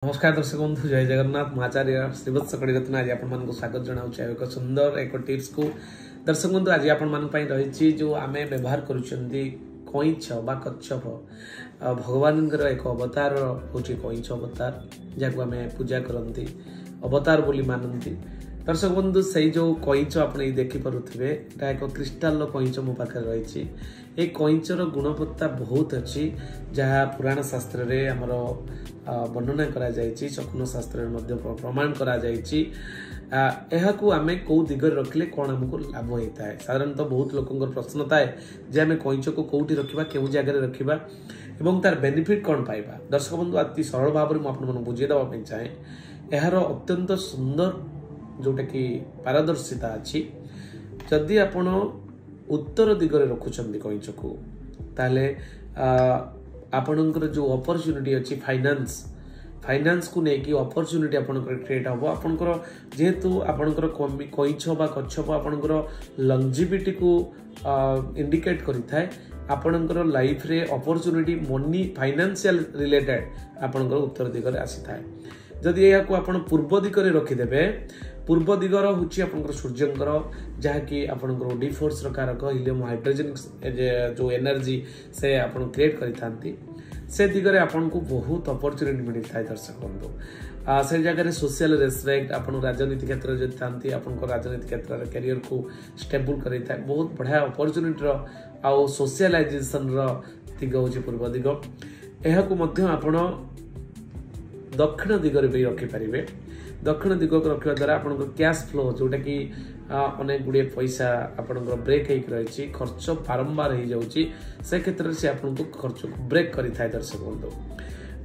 नमस्कार दर्शक बंधु जय जगन्नाथ आचार्य श्रीवत्स कड़ीरत्न आज आपण स्वागत जनाऊँ एक सुंदर एक टिप्स को दर्शक बंधु आज आपण रही जो आम व्यवहार कईच बा कच्छप भगवान एक अवतार हूँ कईच अवतार जहाँ आम पूजा करती अवतार बोली मानती दर्शक बंधु से जो कईच आप देखिपे एक क्रिस्टाल कईच मो पाखे रही ये कईचर गुणवत्ता बहुत अच्छी जहाँ पुराण शास्त्र रे हमर वर्णना करा जायछि शकुन शास्त्र रे प्रमाण करा जायछि एहाकू आमे को दिगर रखले कोन हमको लाभ होता है। साधारणतः बहुत लोकंकर प्रश्न थाए जे आमे कईच को कोठी रखिबा केउ जगह रे रखिबा एवं तार बेनिफिट कोन पाइबा। दर्शक बंधु अति सरल भाव में आपन मन बुझे दबा पे चाहे एहार अत्यंत सुंदर जोटा कि पारदर्शिता अच्छी जदि आपण उत्तर दिगरे रखुचंदी कईच को ताले आपणकर जो अपॉर्चुनिटी अच्छी फाइनेंस को लेकिन अपॉर्चुनिटी आपणकर क्रिएट हम आपणकर जेहेतु आपणकर कईच बा कच्छप आपणकर लंजिविटी को इंडिकेट करिथाय आपणकर लाइफ रे अपॉर्चुनिटी मनी फाइनेंशियल रिलेटेड आपणकर उत्तर दिगरे आसी थाए। जदि यह को आपण पूर्व दिगरे रखिदेबे पूर्व दिगर हूँ आपंकर सूर्यंकर जहाँकि आपंकर डी फोर्स कारक हिलियम हाइड्रोजन जो एनर्जी से आप क्रिएट करी से दिगरे आपन को बहुत अपॉर्चुनिटी मिलता है। दर्शक बंधु से जगह सोशल रेस्पेक्ट आप राजनीति क्षेत्र में था आपन राजनीति क्षेत्र में कैरियर को स्टेबल कर बहुत बढ़िया अपॉर्चुनिटी आउ सोशलाइजेशन दिग हूँ पूर्व दिग यह आपण दक्षिण दिगरे भी रखिपारे। दक्षिण दिग को रखा द्वारा आप कैश फ्लो जोटा कि अनेक गुड़े पैसा आप ब्रेक होती खर्च बारंबार हो जाऊँगी से क्षेत्र से आपको खर्च को ब्रेक करें। दर्शक बंधु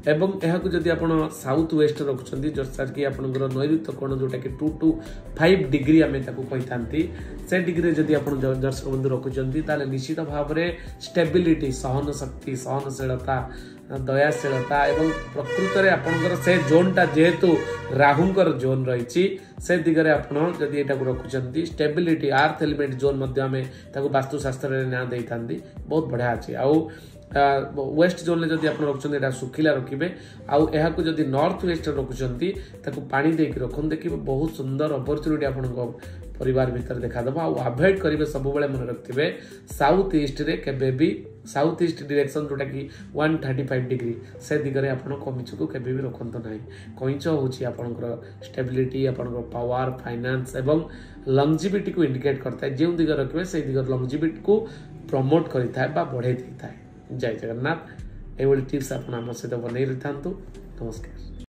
एवं यह जदि आप साउथ वेस्ट रखुंट जैसा कि आप नैऋत्य कोण जोटा कि 2 to 5 डिग्री आम कही से डिग्री जदि आप दर्शक बंधु रखुंट निश्चित भाव में स्टेबिलिटी सहन शक्ति सहनशीलता दयाशीलता एवं प्रकृत में आपंकर से जोनटा जेहेतु राहुंकर जोन रही से दिगरे आपड़ जदि यहाँ रखुंट स्टेबिलिटी अर्थ एलिमेंट जोन वास्तुशास्त्र ना दे था बहुत बढ़िया अच्छे आउ वेस्ट जोन में जब आप रखुंट सुखिला रखिए आउ यह जदि नॉर्थ वेस्ट रखुंट पानी देकी रखुन देखिए बहुत सुंदर अपॉर्चुनिटी आप परिवार भीतर देखादेव आभोड करेंगे सब मन रखिए साउथ ईस्ट रे केबे भी साउथ ईस्ट डायरेक्शन जोटा कि 135 डिग्री से दिगरे आप कईच को केबे भी रखत ना। कईच हूँ आपंकर स्टेबिलिटी आपंकर पावर फाइनेंस एवं लंजिविटी को इंडिकेट करता है जो दिगर रखिए से दिगर लंजिविटी को प्रमोट करें बढ़े था। जय जगन्नाथ ये टिप्स आप सहित बनई रही था। नमस्कार।